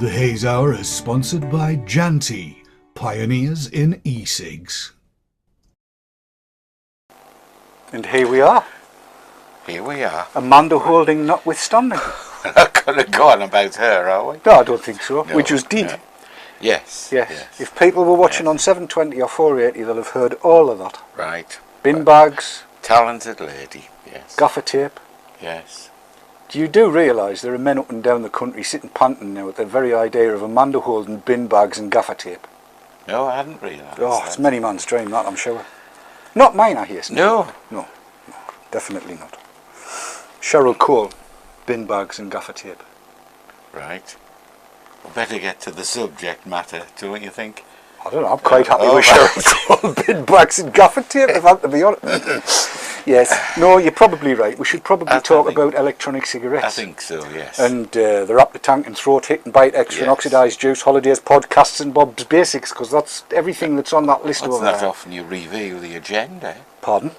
The Haze Hour is sponsored by Janty, pioneers in e-cigs. And here we are. Here we are. Amanda Holden notwithstanding. We're not going to go on about her, are we? No, I don't think so. No, We just did. no. Yes. Yes. If people were watching on 720 or 480, they'll have heard all of that. Right. Bin bags, Talented lady. Yes. gaffer tape. Yes. You do realise there are men up and down the country sitting panting now at the very idea of Amanda Holden, bin bags and gaffer tape. No, I hadn't realised. Oh, it's many man's dream, that, I'm sure. Not mine, I hear. No. No, definitely not. Cheryl Cole, bin bags and gaffer tape. Right. We better get to the subject matter, don't you think? I don't know, I'm quite happy with Cheryl Cole, bin bags and gaffer tape, if I'm to be honest. Yes, no, you're probably right. We should probably talk about electronic cigarettes. I think so, yes. And they're up the tank and throat hit and bite extra and oxidised juice, holidays, podcasts and Bob's Basics, because that's everything that's on that list over there. It's not often you reveal the agenda. Pardon?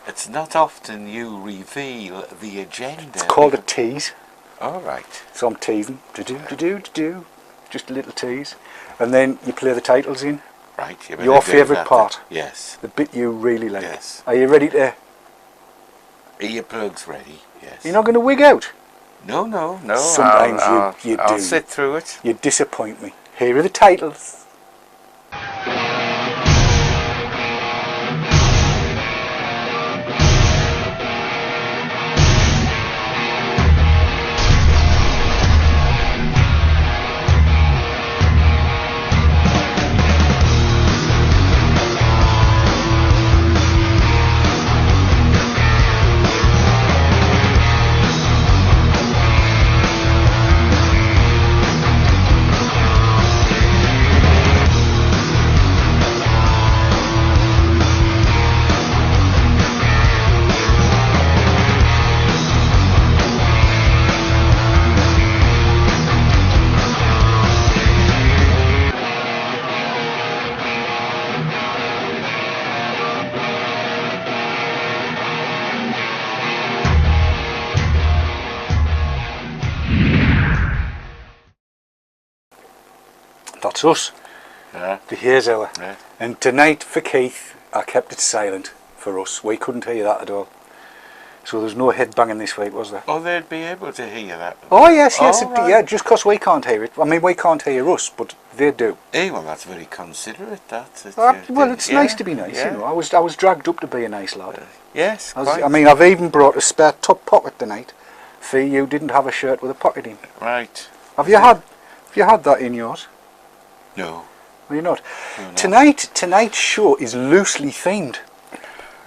It's not often you reveal the agenda. It's called a tease. All right. So I'm teasing. Do. Just a little tease. And then you play the titles in. Right. Your favourite part. Yes. The bit you really like. Yes. Are you ready to... Earplugs ready, yes. You're not going to wig out? No. Sometimes you do. I'll sit through it. You disappoint me. Here are the titles. That's us, the Haze Hour. Yeah. And tonight for Keith, I kept it silent for us. We couldn't hear that at all. So there's no head banging this week, was there? Oh, they'd be able to hear that. Oh yes, Right. yeah, just because we can't hear it. I mean, we can't hear us, but they do. Hey, well, that's very considerate, that. Well, it's nice to be nice, you know. I was dragged up to be a nice lad. Yes, quite. I mean, I've even brought a spare top pocket tonight for you didn't have a shirt with a pocket in. Right. Have you had that in yours? No. Well, you're not. No. Tonight's show is loosely themed.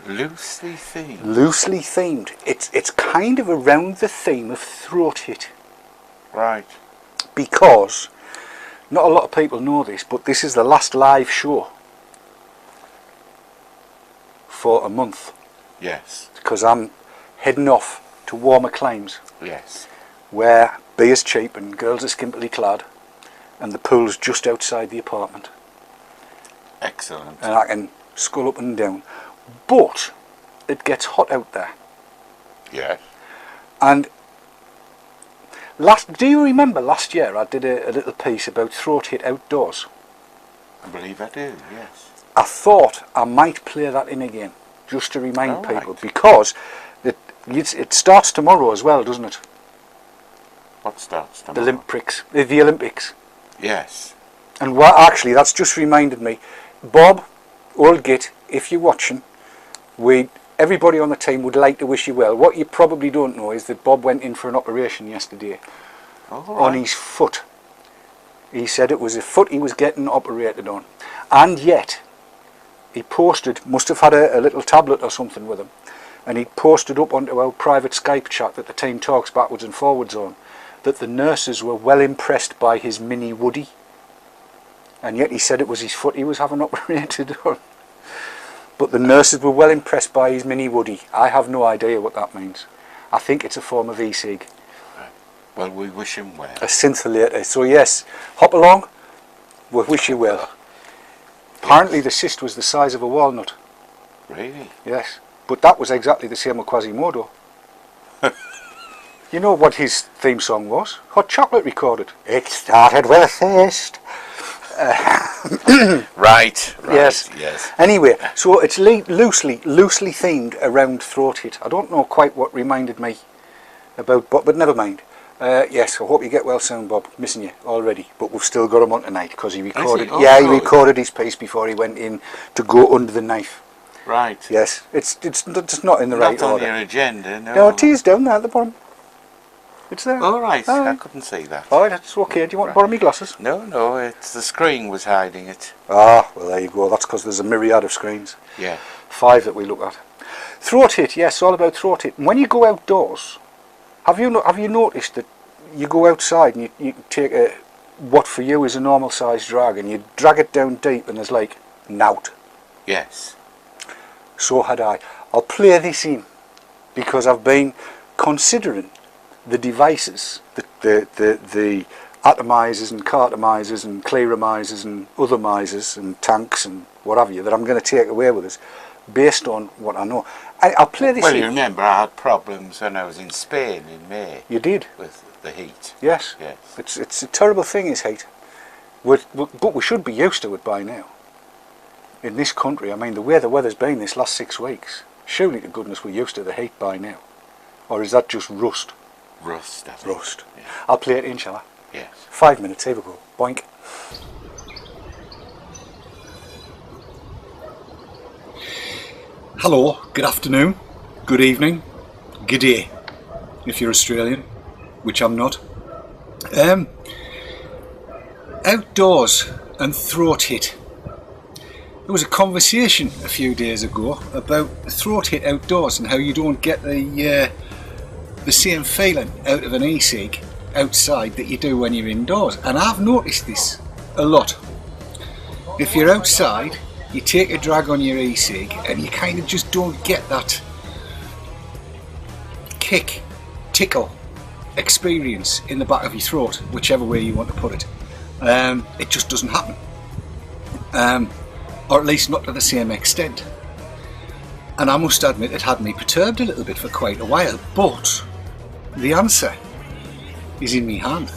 Loosely themed? Loosely themed. It's kind of around the theme of throat hit. Right. Because, not a lot of people know this, but this is the last live show for a month. Yes. Because I'm heading off to warmer climes, Yes. where beer's cheap and girls are skimpily clad, and the pool's just outside the apartment. Excellent. And I can scull up and down. But it gets hot out there. Yes. And do you remember last year I did a little piece about throat hit outdoors? I believe I do, yes. I thought I might play that in again, just to remind people, right. because it starts tomorrow as well, doesn't it? What starts tomorrow? The Olympics. Yes. And actually, that's just reminded me, Bob, old git, if you're watching, everybody on the team would like to wish you well. What you probably don't know is that Bob went in for an operation yesterday on his foot. He said it was a foot he was getting operated on. And yet, he must have had a little tablet or something with him, and he posted up onto our private Skype chat that the team talks backwards and forwards on, that the nurses were well impressed by his mini Woody. And yet he said it was his foot he was having operated on. But the nurses were well impressed by his mini Woody. I have no idea what that means. I think it's a form of e-cig. Right. Well, we wish him well. A scintillator. So yes, hop along. We wish you well. Apparently the cyst was the size of a walnut. Really? Yes. But that was exactly the same with Quasimodo. You know what his theme song was? Hot Chocolate recorded. It started with a thirst. Right. Yes. Yes. Anyway, so it's loosely themed around throat hit. I don't know quite what reminded me about Bob, but never mind. Yes, I hope you get well soon, Bob. Missing you already, but we've still got him on tonight because he recorded. Oh, yeah, he good. recorded his piece before he went in to go under the knife. Right. Yes, it's just not in the right Not on order. your agenda, no. No, it is down there at the bottom. It's there. All right. Aye. I couldn't see that. All right, that's okay. Do you want to borrow me glasses? No, it's the screen was hiding it. Ah, well there you go. That's because there's a myriad of screens. Yeah. 5 that we look at. Throat hit, yes, all about throat hit. And when you go outdoors, have you noticed that you go outside and you take what for you is a normal sized drag and you drag it down deep and there's like nout. Yes. So had I. I'll play this in because I've been considering the devices, the atomizers and cartomizers and clearomizers and other misers and tanks and what have you that I'm going to take away with us based on what I know. I'll play this Well, in. you remember I had problems when I was in Spain in May You did? with the heat. Yes. Yes. It's a terrible thing, is heat. But we should be used to it by now. In this country, I mean, the way the weather's been this last 6 weeks, surely to goodness we're used to the heat by now. Or is that just rust? Rust, I think. Rust. Yeah. I'll play it in, shall I? Yes. 5 minutes, here we go. Boink. Hello, good afternoon, good evening, good day, if you're Australian, which I'm not. Outdoors and throat hit. There was a conversation a few days ago about throat hit outdoors and how you don't get the same feeling out of an e-cig outside that you do when you're indoors. And I've noticed this a lot. If you're outside, you take a drag on your e-cig and you kind of just don't get that kick, tickle experience in the back of your throat, whichever way you want to put it. It just doesn't happen. Or at least not to the same extent. And I must admit it had me perturbed a little bit for quite a while, but the answer is in me hand,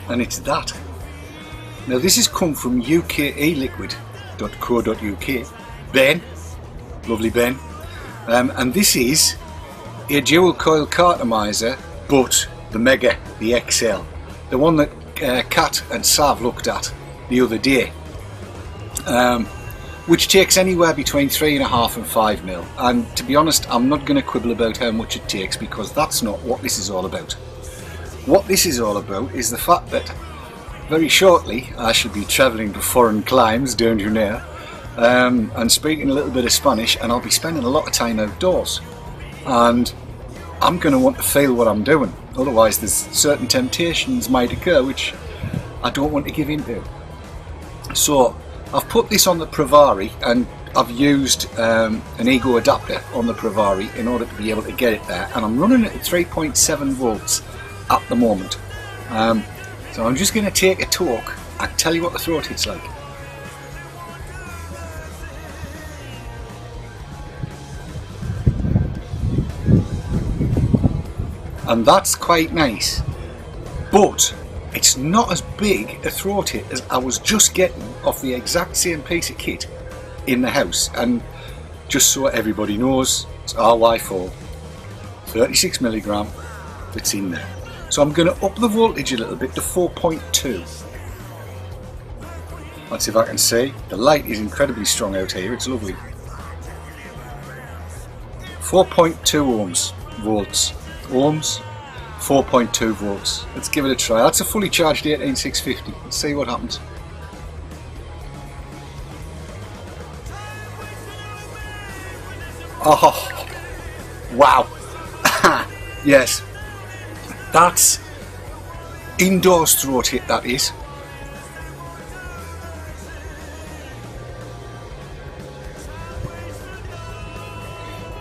and it's that. Now this has come from ukeeliquid.co.uk. Ben, lovely Ben, and this is a dual coil cartomizer, but the Mega, the XL, the one that Kat and Sav looked at the other day, which takes anywhere between 3.5 and 5 mil. And to be honest, I'm not going to quibble about how much it takes because that's not what this is all about. What this is all about is the fact that very shortly I shall be travelling to foreign climes, don't you know, and speaking a little bit of Spanish, and I'll be spending a lot of time outdoors. And I'm going to want to feel what I'm doing, otherwise there's certain temptations might occur which I don't want to give in to. So I've put this on the Provari and I've used an Ego adapter on the Provari in order to be able to get it there, and I'm running it at 3.7 volts at the moment. So I'm just going to take a talk and tell you what the throat hit's like. And that's quite nice, but it's not as big a throat hit as I was just getting off the exact same piece of kit in the house. And just so everybody knows, it's RY4 36 milligram that's in there. So I'm going to up the voltage a little bit to 4.2. Let's see if I can see. The light is incredibly strong out here, it's lovely. 4.2 volts, 4.2 volts. Let's give it a try. That's a fully charged 18650. Let's see what happens. Oh, wow. Yes, that's indoors throat hit, that is.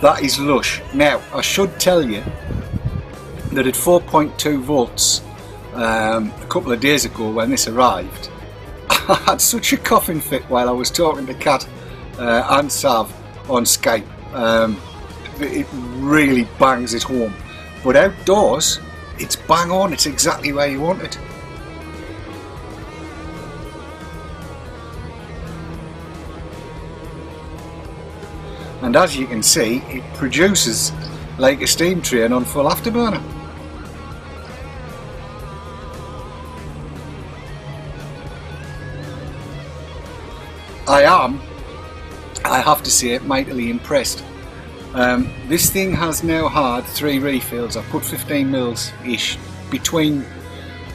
That is lush. Now, I should tell you that at 4.2 volts a couple of days ago when this arrived, I had such a coughing fit while I was talking to Kat and Sav on Skype. It really bangs it home But outdoors, it's bang on. It's exactly where you want it. And as you can see, it produces like a steam train on full afterburner. I have to say, mightily impressed. This thing has now had 3 refills. I've put 15 mils ish, between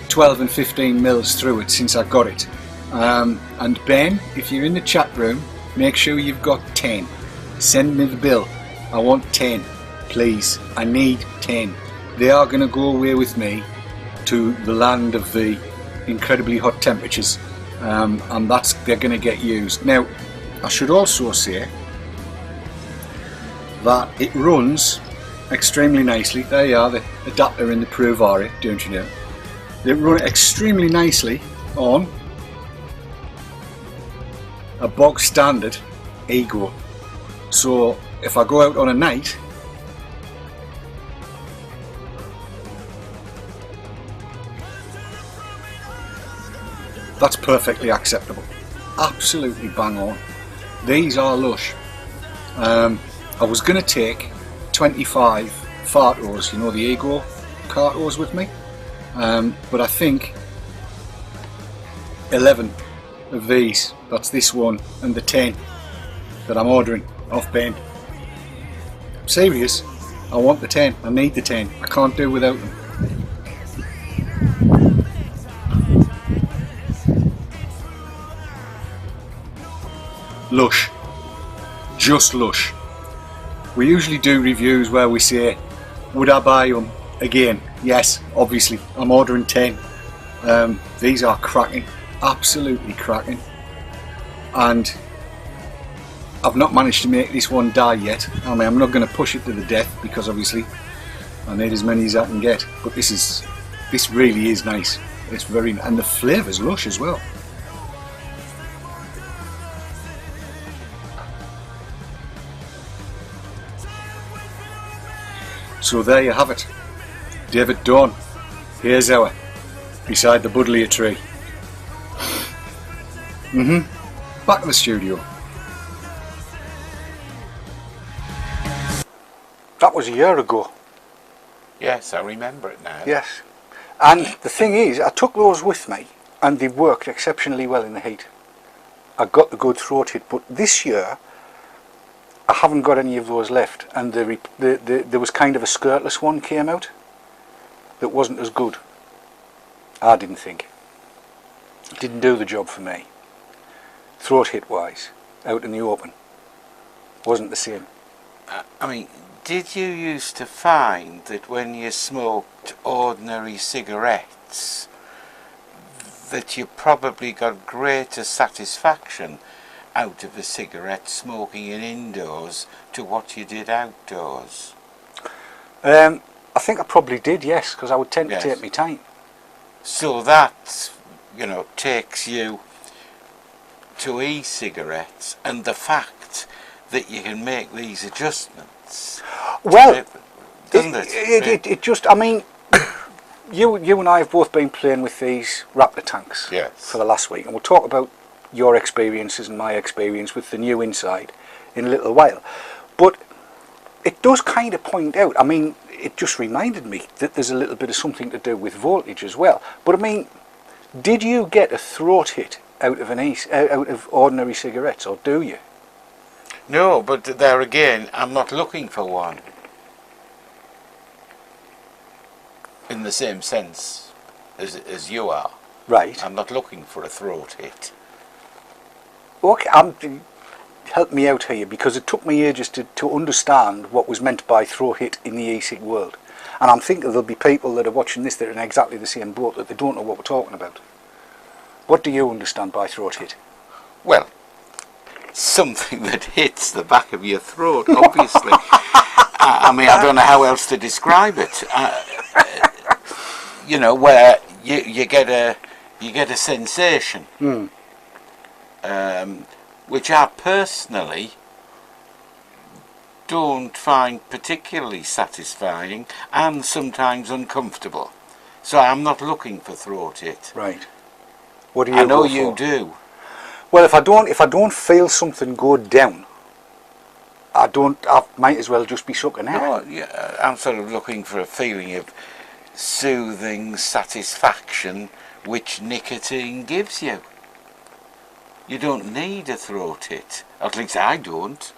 12 and 15 mils through it since I got it. And Ben, if you're in the chat room, make sure you've got 10. Send me the bill. I want 10, please. I need 10. They are going to go away with me to the land of the incredibly hot temperatures, and they're going to get used. Now, I should also say that it runs extremely nicely. There you are, the adapter in the Provare, don't you know? They run extremely nicely on a bog standard Ego. So if I go out on a night, that's perfectly acceptable. Absolutely bang on. These are lush. I was going to take 25 fartos, you know, the Ego cartos with me, but I think 11 of these, that's this one and the 10 that I'm ordering off Ben. I'm serious, I want the 10, I need the 10, I can't do without them. Lush, just lush. We usually do reviews where we say, would I buy them again? Yes, obviously, I'm ordering 10. These are cracking, absolutely cracking. And I've not managed to make this one die yet. I mean, I'm not going to push it to the death because obviously I need as many as I can get. But this really is nice. It's very, and the flavour's lush as well. So there you have it. David Dawn, Haze Hour, beside the buddleia tree. Back to the studio. That was a year ago. Yes, I remember it now. Yes. And the thing is, I took those with me and they worked exceptionally well in the heat. I got the good throat hit, but this year I haven't got any of those left, and there was kind of a skirtless one came out that wasn't as good. I didn't think. It didn't do the job for me. Throat hit wise, out in the open, wasn't the same. I mean, did you used to find that when you smoked ordinary cigarettes that you probably got greater satisfaction out of a cigarette smoking in indoors to what you did outdoors? I think I probably did, yes, because I would tend to take my time. So that, you know, takes you to e-cigarettes and the fact that you can make these adjustments. Well, doesn't it? It just, I mean, you and I have both been playing with these Raptor tanks for the last week, and we'll talk about your experiences and my experience with the new inside in a little while. But it does kind of point out, I mean, it just reminded me that there's a little bit of something to do with voltage as well. But I mean, did you get a throat hit out of ordinary cigarettes, or do you? No, but there again, I'm not looking for one. In the same sense as you are. Right. I'm not looking for a throat hit. Okay, help me out here, because it took me ages to understand what was meant by throat hit in the e-cig world. And I'm thinking there'll be people that are watching this that are in exactly the same boat, that they don't know what we're talking about. What do you understand by throat hit? Well, something that hits the back of your throat, obviously. I mean, I don't know how else to describe it. You know, where you get a sensation, which I personally don't find particularly satisfying and sometimes uncomfortable. So I'm not looking for throat hit. Right. What do you I know go you for? do. Well, if I don't feel something go down, I might as well just be sucking air. No, yeah, I'm sort of looking for a feeling of soothing satisfaction which nicotine gives you. You don't need a throat hit. At least I don't.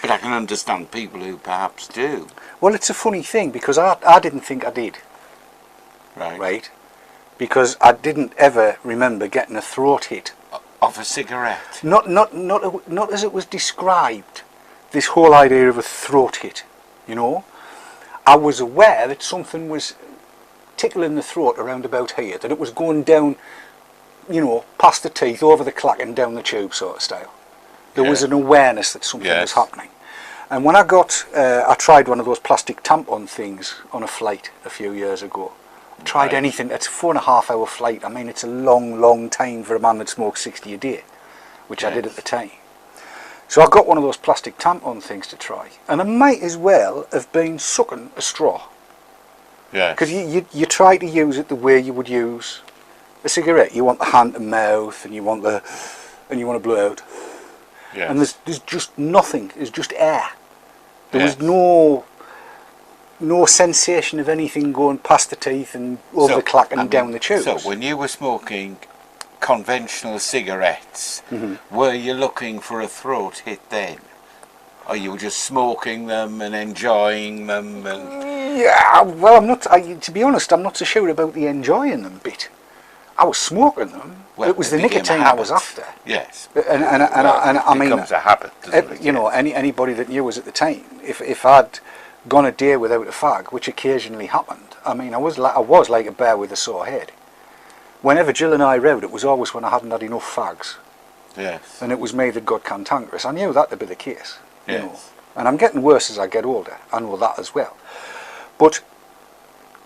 But I can understand people who perhaps do. Well, it's a funny thing because I didn't think I did. Right. Because I didn't ever remember getting a throat hit. Of a cigarette. Not as it was described. This whole idea of a throat hit, you know. I was aware that something was tickling the throat around about here, that it was going down, you know, past the teeth, over the clack and down the tube sort of style. There was an awareness that something was happening. And when I tried one of those plastic tampon things on a flight a few years ago. I tried anything. It's a 4.5 hour flight. I mean, it's a long time for a man that smokes 60 a day, which I did at the time. So I got one of those plastic tampon things to try, and I might as well have been sucking a straw. Yeah. Because you try to use it the way you would use a cigarette. You want the hand to mouth, and you want to blow out. Yes. And there's just nothing. There's just air. There was no sensation of anything going past the teeth and over the clack and down the tubes. So when you were smoking conventional cigarettes, were you looking for a throat hit then? Or you were just smoking them and enjoying them? And Yeah, well, I'm not. To be honest, I'm not so sure about the enjoying them bit. I was smoking them. Well, it was the became a nicotine I was habit. after. Yes. And I mean, becomes a habit, doesn't it? you know, anybody that knew us at the time, if I'd gone a day without a fag, which occasionally happened, I mean, I was like a bear with a sore head. Whenever Jill and I rode, it was always when I hadn't had enough fags, Yes. and it was me that got cantankerous. I knew that to be the case, you Yes. know. And I'm getting worse as I get older. I know that as well. But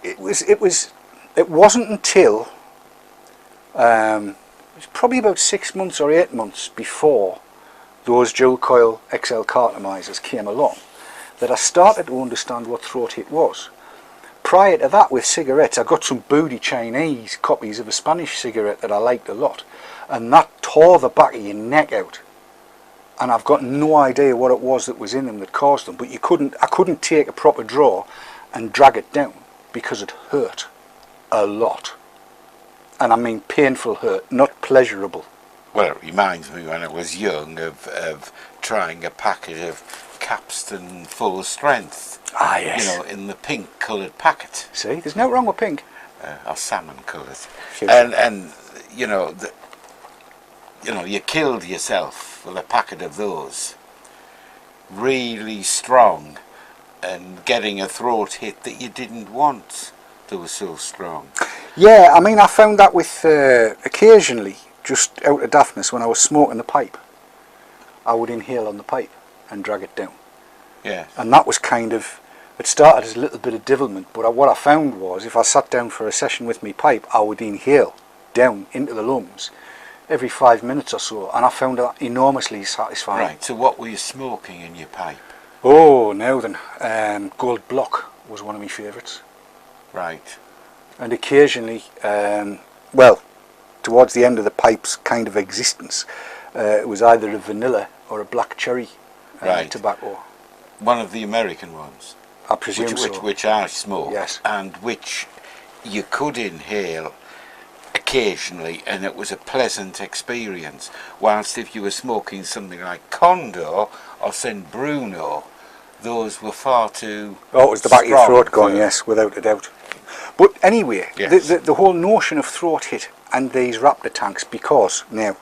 it wasn't until it was probably about 6 months or 8 months before those dual coil XL cartonisers came along that I started to understand what throat hit was. Prior to that, with cigarettes, I got some booty Chinese copies of a Spanish cigarette that I liked a lot, and that tore the back of your neck out. And I've got no idea what it was that was in them that caused them, but I couldn't take a proper draw and drag it down because it hurt a lot. And I mean painful hurt, not pleasurable. Well, it reminds me when I was young of trying a packet of Capstan full strength. Ah, yes. You know, in the pink coloured packet. See, there's no wrong with pink. Or salmon coloured. Sure. And you know, you killed yourself with a packet of those. Really strong, and getting a throat hit that you didn't want. They were so strong. Yeah, I mean, I found that with occasionally, just out of daftness, when I was smoking the pipe, I would inhale on the pipe and drag it down. Yes. And that was kind of, it started as a little bit of devilment, but what I found was if I sat down for a session with me pipe, I would inhale down into the lungs every 5 minutes or so, and I found that enormously satisfying. Right, so what were you smoking in your pipe? Oh, now then, Gold Block was one of my favourites. Right. And occasionally, well, towards the end of the pipe's kind of existence, it was either a vanilla or a black cherry tobacco. One of the American ones. I presume so. Which I smoked. Yes. And which you could inhale occasionally, and it was a pleasant experience. Whilst if you were smoking something like Condor or Saint Bruno, those were far too Oh, it was the back of your strong throat gone, for- yes, without a doubt. But anyway, Yes. the whole notion of throat hit and these Raptor tanks, because now,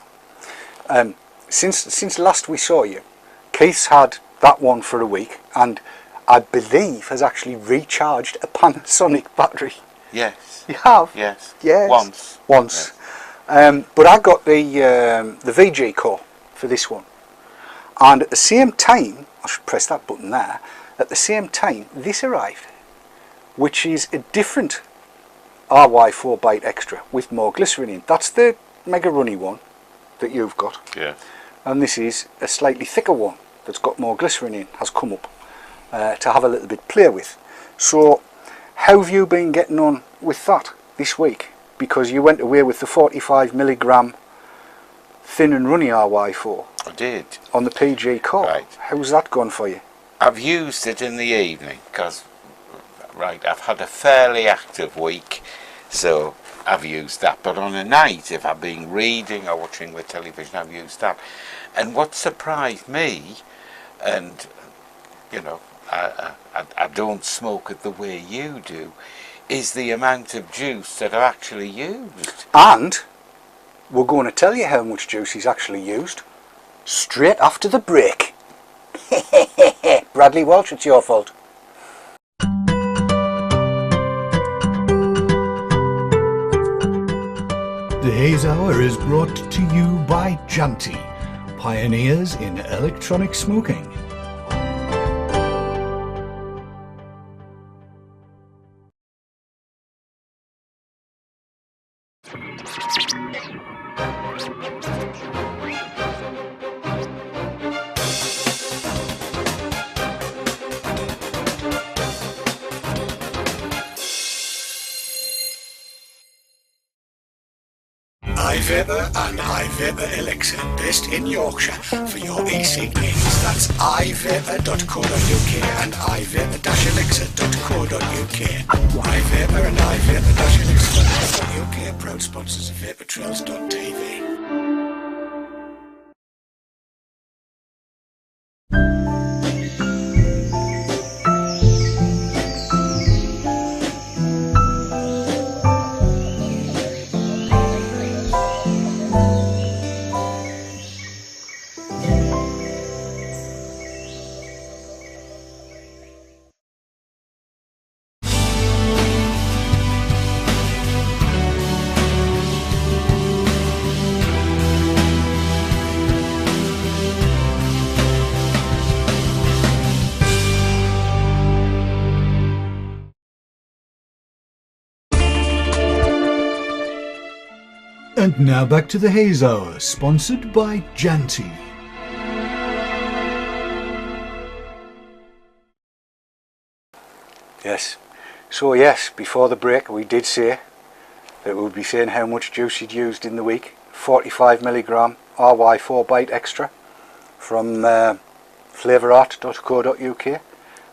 since last we saw you, Keith's had that one for a week, and I believe has actually recharged a Panasonic battery. Yes. You have? Yes. Yes. Once. Yes. But I got the VG core for this one, and at the same time, I should press that button there. At the same time, this arrived, which is a different RY 4 Byte Extra with more glycerin in. That's the mega runny one that you've got, Yeah. and this is a slightly thicker one that's got more glycerin in. Has come up, to have a little bit play with. So how have you been getting on with that this week? Because you went away with the 45 milligram thin and runny RY4. I did. On the PG core. Right. How's that gone for you? I've used it in the evening because, right, I've had a fairly active week, so I've used that. But on a night, if I've been reading or watching the television, I've used that. And what surprised me, and you know, I don't smoke it the way you do, is the amount of juice that I've actually used. And we're going to tell you how much juice he's actually used straight after the break. Bradley Walsh, it's your fault. The Haze Hour is brought to you by Janty, pioneers in electronic smoking. iVapour and iVapour Elixir, based in Yorkshire, for your e-cig needs. That's iVapour.co.uk and iVapour-elixir.co.uk. iVapour and iVapour-elixir.co.uk, proud sponsors of VapourTrails.tv. And now back to the Haze Hour, sponsored by Janty. Yes. So yes, before the break we did say that we would be saying how much juice you'd used in the week. 45 milligram RY4 Bite Extra from flavorart.co.uk.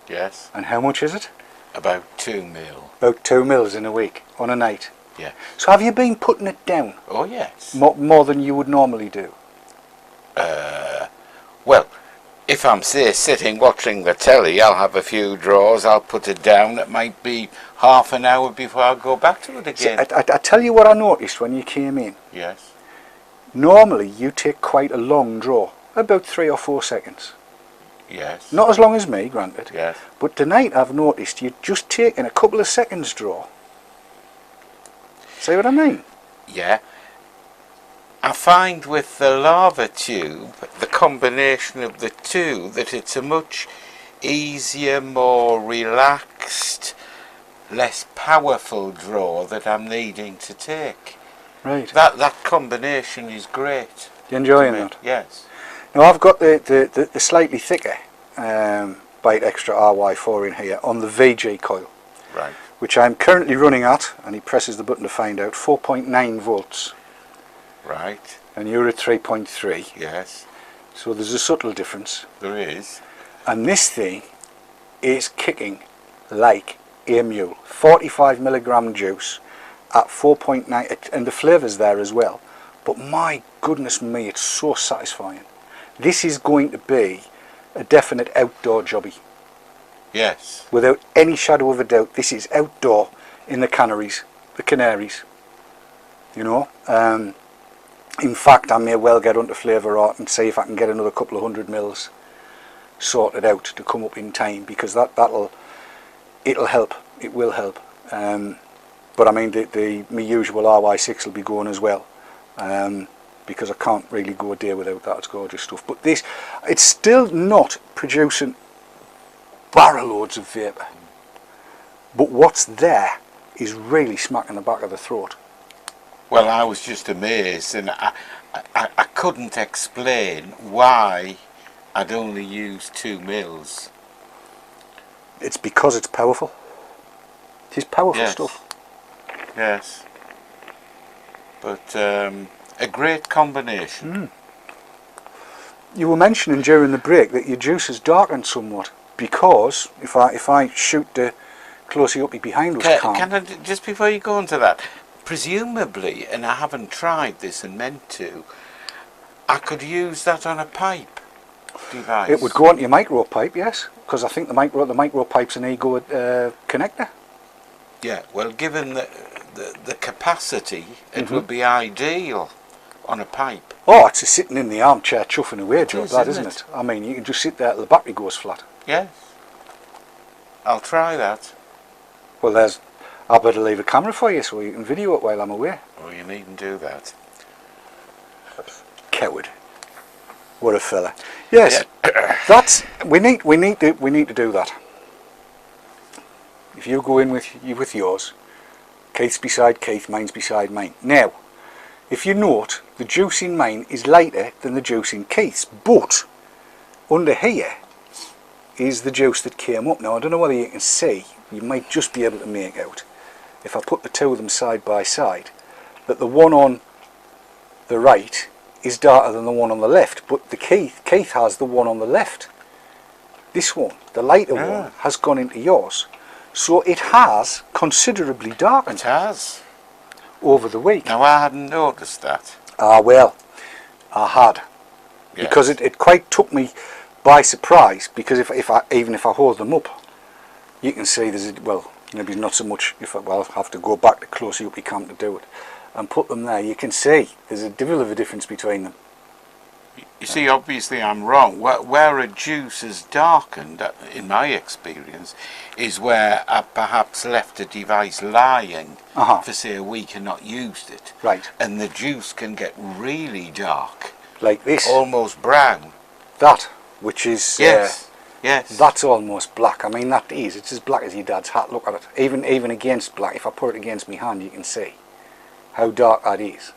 Yes. And how much is it? About 2 mil. About 2 mils in a week, on a night. Yeah. So have you been putting it down? Oh yes. More than you would normally do? Well, if I'm say sitting watching the telly, I'll have a few draws, I'll put it down. It might be half an hour before I go back to it again. I tell you what I noticed when you came in. Yes. Normally you take quite a long draw, about 3 or 4 seconds. Yes. Not as long as me, granted. Yes. But tonight I've noticed you've just taken a couple of seconds draw. See what I mean? Yeah. I find with the lava tube, the combination of the two, that it's a much easier, more relaxed, less powerful draw that I'm needing to take. Right. That combination is great. You enjoying to me. that? Yes. Now I've got the slightly thicker Bite Extra RY4 in here on the VG coil. Right. Which I'm currently running at, and he presses the button to find out, 4.9 volts. Right. And you're at 3.3. Yes. So there's a subtle difference. There is. And this thing is kicking like a mule. 45 milligram juice at 4.9, and the flavour's there as well. But my goodness me, it's so satisfying. This is going to be a definite outdoor jobby. Yes. Without any shadow of a doubt, this is outdoor in the Canaries, you know. In fact, I may well get onto Flavour Art and see if I can get another couple of 100 mils sorted out to come up in time, because it'll help. It will help. But I mean, my usual RY6 will be going as well, because I can't really go a day without that. It's gorgeous stuff. But it's still not producing barrel loads of vapour, but what's there is really smacking the back of the throat. Well, I was just amazed, and I couldn't explain why I'd only used 2 mils. It's because it's powerful. It is powerful Yes. stuff. Yes. But a great combination. You were mentioning during the break that your juice has darkened somewhat because if I shoot the closey uppy behind us Can I, just before you go into that, presumably, and I haven't tried this and meant to, I could use that on a pipe device. it would go onto your micro pipe, yes, because I think the micro pipe's an ego connector. Yeah, well, given the capacity, it would be ideal on a pipe. Oh, it's a sitting in the armchair chuffing away It job, is, that, isn't isn't it? I mean, you can just sit there till the battery goes flat. Yes. I'll try that. Well, I better leave a camera for you so you can video it while I'm away. Oh, you needn't do that. Coward. What a fella. Yes, that's we need to do that. If you go in with yours, Keith's beside Keith, mine's beside mine. Now, if you note, the juice in mine is lighter than the juice in Keith's, but under here is the juice that came up. Now, I don't know whether you can see, you might just be able to make out, if I put the two of them side by side, that the one on the right is darker than the one on the left, but the Keith has the one on the left. This one, the lighter one, has gone into yours. So it has considerably darkened It has. over the week. Now, I hadn't noticed that. Ah, well, I had. Yes. Because it quite took me by surprise, because even if I hold them up, you can see there's well, maybe not so much, I'll have to go back to closely up camp to do it, and put them there. You can see there's a devil of a difference between them. You see, obviously I'm wrong. Where a juice is darkened, in my experience, is where I've perhaps left a device lying for, say, a week and not used it. Right. And the juice can get really dark. Like this. Almost brown. That, which is... Yes. Yes. That's almost black. I mean, that is. It's as black as your dad's hat. Look at it. Even against black, if I put it against my hand, you can see how dark that is.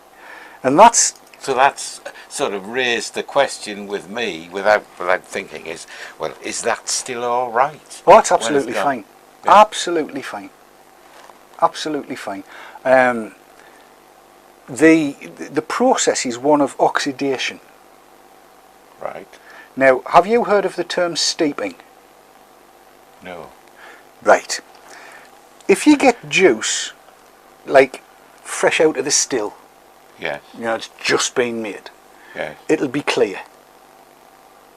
And that's... So that's sort of raised the question with me, without thinking, is that still all right? Oh, it's absolutely fine. Yeah. Absolutely fine. Absolutely fine. The process is one of oxidation. Right. Now, have you heard of the term steeping? No. Right. If you get juice, like fresh out of the still, Yeah. you know, it's just been made, Yeah. it'll be clear,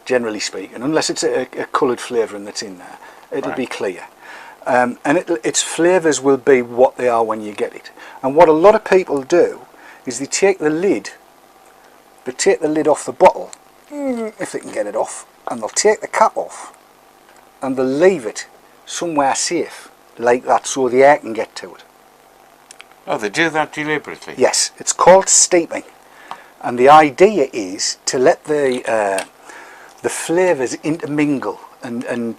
generally speaking, unless it's a coloured flavouring that's in there. It'll be clear. And its flavours will be what they are when you get it. And what a lot of people do is they take the lid off the bottle, if they can get it off, and they'll take the cap off and they'll leave it somewhere safe, like that, so the air can get to it. Oh, they do that deliberately? Yes, it's called steeping, and the idea is to let the flavours intermingle and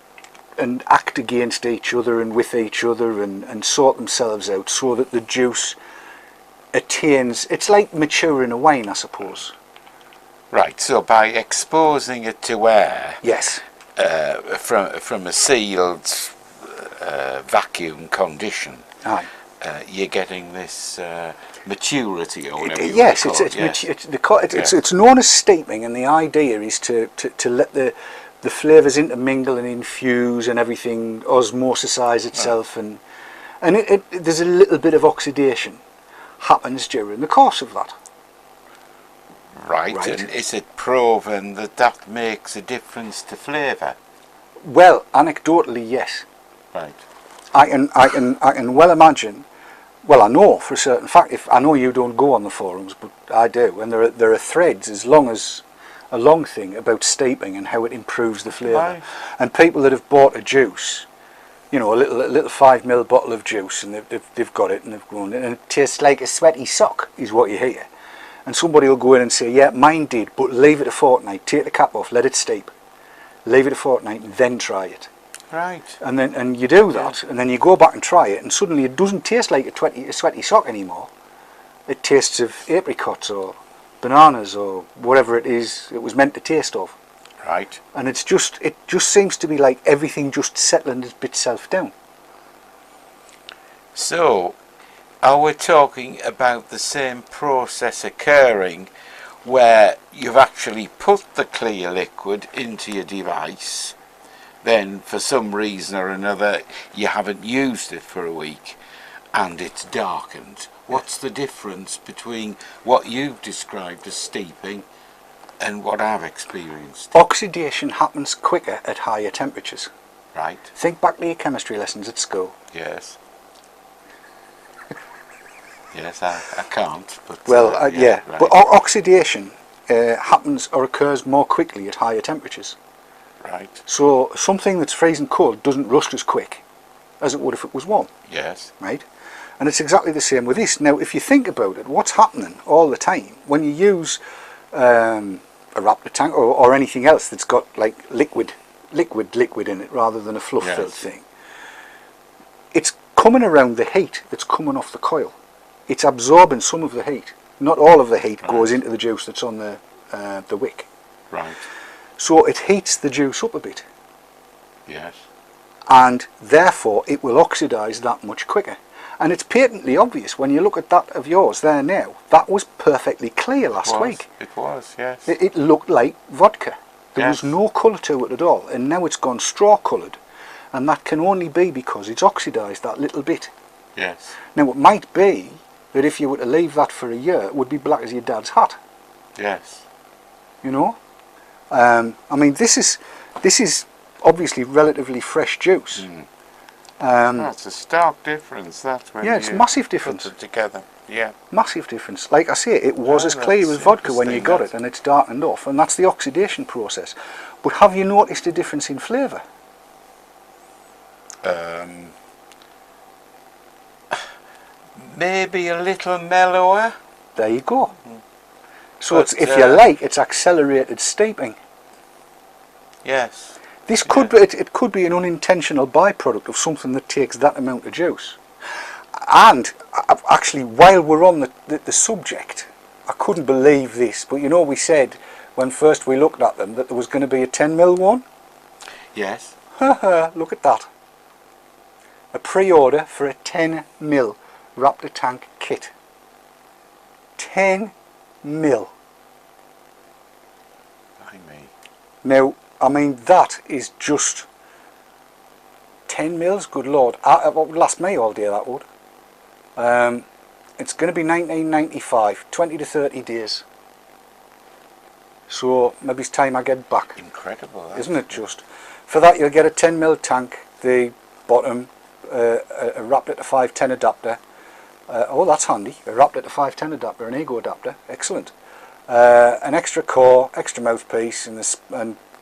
act against each other and with each other and sort themselves out, so that the juice attains, it's like maturing a wine, I suppose. Right, so by exposing it to air, Yes. from a sealed vacuum condition, Aye. You're getting this maturity or whatever you Yes, want to call it. it's known as steeping, and the idea is to let the flavours intermingle and infuse and everything osmosisize itself, and there's a little bit of oxidation happens during the course of that. Right, and is it proven that makes a difference to flavour? Well, anecdotally, yes. Right. I can well imagine. Well, I know for a certain fact. If I know you don't go on the forums, but I do, and there are threads as long as a long thing about steeping and how it improves the flavour. Right. And people that have bought a juice, you know, a little 5 ml bottle of juice, and they've got it and they've grown it, and it tastes like a sweaty sock, is what you hear. And somebody will go in and say, yeah, mine did, but leave it a fortnight, take the cap off, let it steep, leave it a fortnight, and then try it. Right. And you do that, and then you go back and try it, and suddenly it doesn't taste like a sweaty sock anymore. It tastes of apricots or bananas or whatever it is it was meant to taste of. Right. And it just seems to be like everything just settling itself down. So, are we talking about the same process occurring where you've actually put the clear liquid into your device, then for some reason or another you haven't used it for a week and it's darkened? What's the difference between what you've described as steeping and what I've experienced? Oxidation happens quicker at higher temperatures. Right. Think back to your chemistry lessons at school. Yes. Yes, I can't. But Well, yeah. Right. But oxidation happens or occurs more quickly at higher temperatures. Right. So something that's freezing cold doesn't rust as quick as it would if it was warm. Yes. Right? And it's exactly the same with this. Now, if you think about it, what's happening all the time when you use a Raptor tank or anything else that's got like liquid in it rather than a fluff-filled thing, it's coming around the heat that's coming off the coil. It's absorbing some of the heat. Not all of the heat goes into the juice that's on the wick. Right. So it heats the juice up a bit. Yes. And therefore it will oxidise that much quicker. And it's patently obvious when you look at that of yours there now. That was perfectly clear last week. It was, yes. It looked like vodka. There Yes. was no colour to it at all. And now it's gone straw coloured. And that can only be because it's oxidised that little bit. Yes. Now it might be that if you were to leave that for a year, it would be black as your dad's hat. Yes. You know? I mean, this is obviously relatively fresh juice. That's a stark difference. That's when Yeah, it's massive difference. Put them together. Yeah. Massive difference. Like I say, it was Oh, as clear that's as vodka when you interesting, got that. it, and it's darkened off, and that's the oxidation process. But have you noticed a difference in flavour? Maybe a little mellower. There you go. So But, it's, if you like, it's accelerated steeping. Yes. This could be, it could be an unintentional byproduct of something that takes that amount of juice. And actually, while we're on the subject, I couldn't believe this, but you know, we said when first we looked at them that there was going to be a 10mm one. Yes. Look at that. A pre-order for a 10mm Raptor tank kit. 10mm. I mean. Now, I mean, that is just 10 mils, good lord. That would last me all day, that would. It's going to be 1995, 20 to 30 days. So maybe it's time I get back. Incredible. Isn't it just? For that you'll get a 10mm tank, the bottom, a Raptor to 510 adapter. Oh, that's handy. A Raptor to 510 adapter, an Ego adapter. Excellent. An extra core, extra mouthpiece, and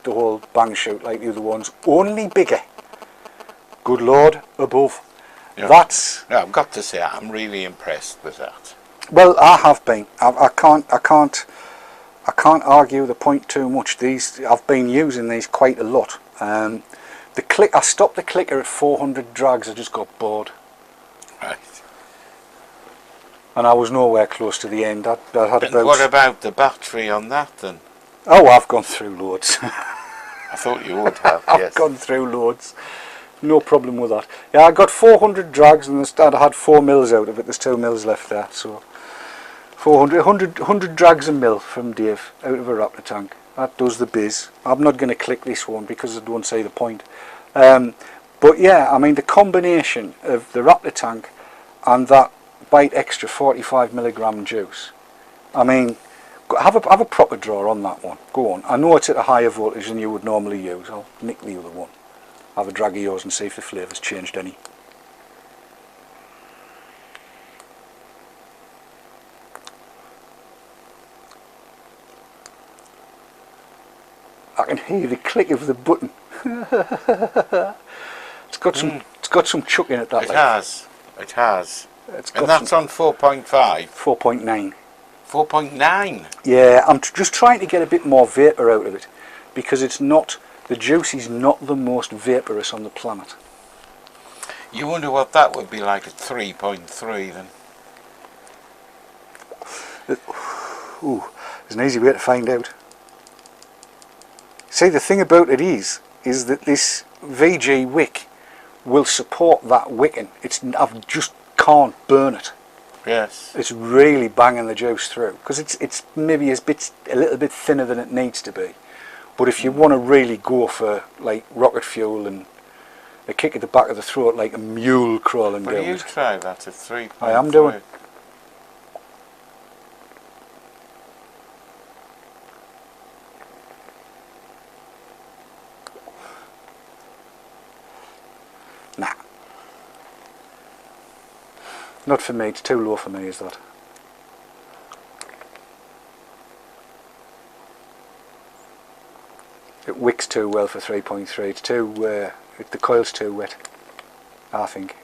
the whole bang shoot like the other ones. Only bigger. Good lord, above. Yeah. That's... No, I've got to say, I'm really impressed with that. Well, I have been. I can't argue the point too much. I've been using these quite a lot. The click. I stopped the clicker at 400 drags. I just got bored, Right. and I was nowhere close to the end. I had And about. what about the battery on that then? Oh, I've gone through loads. I thought you would have, I've yes. gone through loads. No problem with that. Yeah, I got 400 drags, and I had 4 mils out of it. There's 2 mils left there, so 100 drags a mil from Dave out of a Raptor tank. That does the biz. I'm not going to click this one because I don't see the point. But yeah, I mean, the combination of the Raptor tank and that Bite Extra 45mg juice. I mean, have a proper draw on that one. Go on. I know it's at a higher voltage than you would normally use. I'll nick the other one. Have a drag of yours and see if the flavour's changed any. I can hear the click of the button. It's got some chuck in it, that. It like. has. It has. It's got And that's on 4.5. 4.9. 4.9. Yeah, I'm just trying to get a bit more vapour out of it, because it's not, the juice is not the most vaporous on the planet. You wonder what that would be like at 3.3 then. Ooh, there's an easy way to find out. See, the thing about it is that this VG wick will support that wicking. I just can't burn it. Yes. It's really banging the juice through because it's maybe a little bit thinner than it needs to be. But if you want to really go for like rocket fuel and a kick at the back of the throat like a mule crawling down Will you it. try that at 3.3? I am doing. Nah. Not for me, it's too low for me, is that? It wicks too well for 3.3, it's too, the coil's too wet, I think.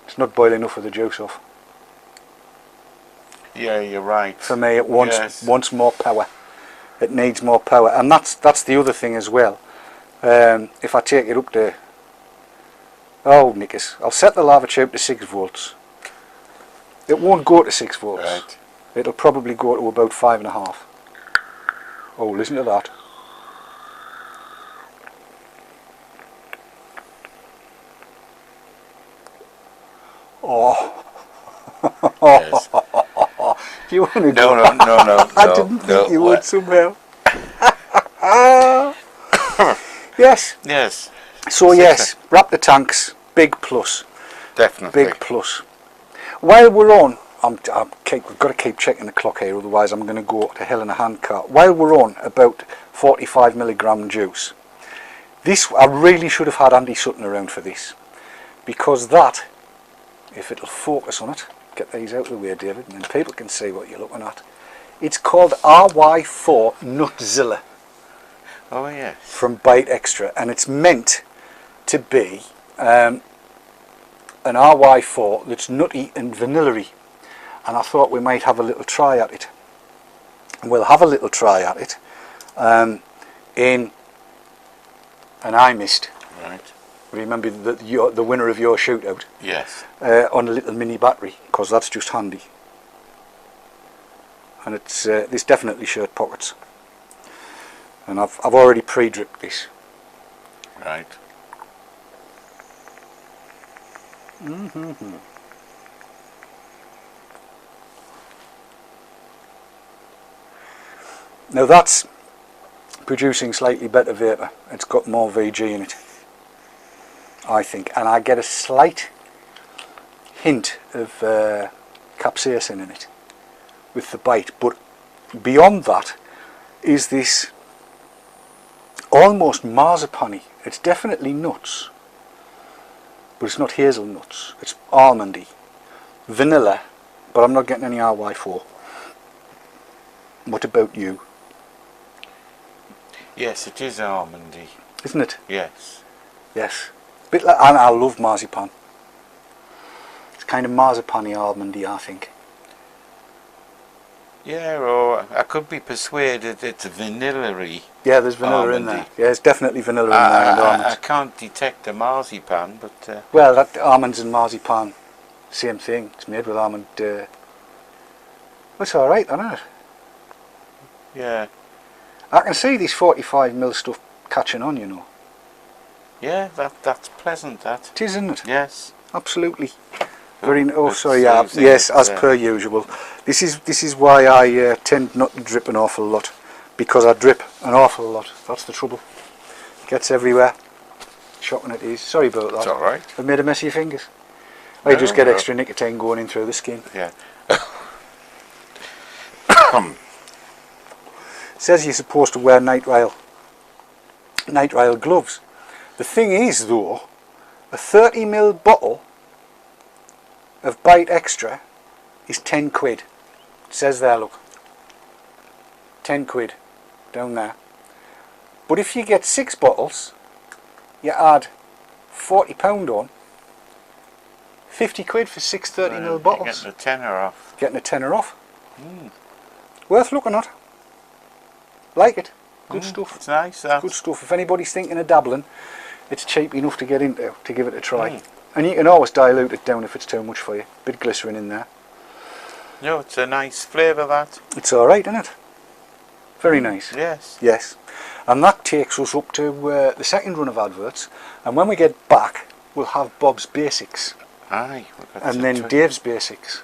It's not boiling enough of the juice off. Yeah, you're right. For me it wants more power. It needs more power, and that's the other thing as well. If I take it up to, oh knickers, I'll set the lava tube to 6 volts. It won't go to 6 volts. Right. It'll probably go to about 5.5. Oh, listen to that. Oh. Yes. Do you want to No, go? no. I didn't think you would somehow. Yes. Yes. So yes, wrap the tanks. Big plus. Definitely. Big plus. While we're on, we've got to keep checking the clock here, otherwise I'm going to go to hell in a handcart. While we're on about 45 milligram juice, this I really should have had Andy Sutton around for this, because that, if it'll focus on it, get these out of the way, David, and then people can see what you're looking at. It's called RY4 Nutzilla. Oh yes. From Bite Extra, and it's meant to be an RY4 that's nutty and vanilla-y, and I thought we might have a little try at it. We'll have a little try at it in an I missed. Right. Remember the winner of your shootout? Yes. On a little mini battery, because that's just handy. And it's this definitely shirt pockets. And I've already pre-dripped this. Right. Now that's producing slightly better vapour. It's got more VG in it, I think, and I get a slight hint of capsaicin in it with the bite, but beyond that is this almost marzipan-y. It's definitely nuts, but it's not hazelnuts, it's almondy, vanilla, but I'm not getting any RY4. What about you? Yes, it is almondy. Isn't it? Yes. Yes. Bit like, and I love marzipan. It's kind of marzipan-y, almondy, I think. Yeah, or I could be persuaded it's vanilla-y. Yeah, there's vanilla in there. Yeah, it's definitely vanilla in there and almonds. I can't detect the marzipan, but... Well, that almonds and marzipan, same thing. It's made with almond... it's alright, isn't it? Yeah. I can see this 45ml stuff catching on, you know. Yeah, that's pleasant, that. It is, isn't it? Yes. Absolutely. Very. Oh, It sorry. Yeah. saves Yes, it, as per usual. This is why I tend not to drip an awful lot, because I drip an awful lot. That's the trouble. Gets everywhere. Shocking it is. Sorry about that. It's all right. I've made a mess of your fingers. I just get extra nicotine going in through the skin. Yeah. Says you're supposed to wear nitrile gloves. The thing is, though, a 30ml bottle of Bite Extra is 10 quid. It says there, look. 10 quid down there. But if you get 6 bottles, you add £40 on. 50 quid for 6 30ml bottles. Getting a tenner off. Getting a tenner off. Worth looking at. Like it. Good stuff. It's nice, that. Good stuff. If anybody's thinking of dabbling, it's cheap enough to get into, to give it a try. And you can always dilute it down if it's too much for you. Bit glycerin in there. No, it's a nice flavour, that. It's alright, isn't it? Very nice. Yes. Yes. And that takes us up to the second run of adverts. And when we get back, we'll have Bob's Basics. Aye. And then Dave's Basics.